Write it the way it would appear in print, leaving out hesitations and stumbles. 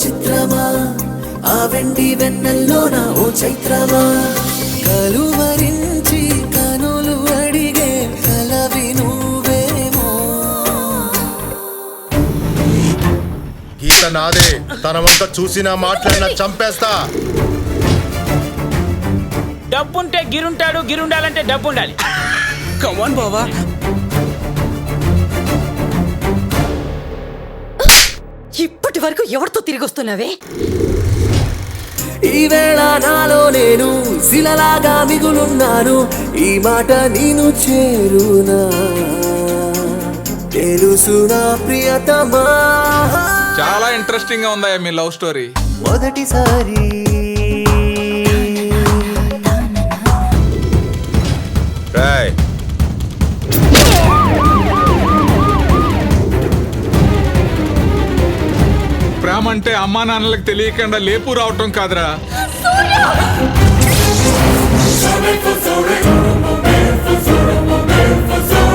చిత్రమా ఆ వెండి వెన్నెల్లోన ఓ చైత్రమా కలువరించి కనులు అడిగే కలవి నువ్వేమో గీత నాదే తన వంక చూసినా మాట్లాడినా చంపేస్తా డబ్బుంటే గిరుంటాడు గిరుండాలంటే డబ్బు ఉండాలి. కమాన్ బావా. ఇప్పటి వరకు ఎవరితో తిరిగి వస్తున్నావే? ఈ వేళ నాలో నేను శిలలాగా మిగులున్నాను ఈ మాట నేను చేరునా తెలుసునా ప్రియతమా చాలా ఇంట్రెస్టింగ్ గా ఉందా మీ లవ్ స్టోరీ? మొదటిసారి రాయ్ ప్రేమ అంటే అమ్మా నాన్నలకు తెలియకుండా లేపు రావటం కాదురా.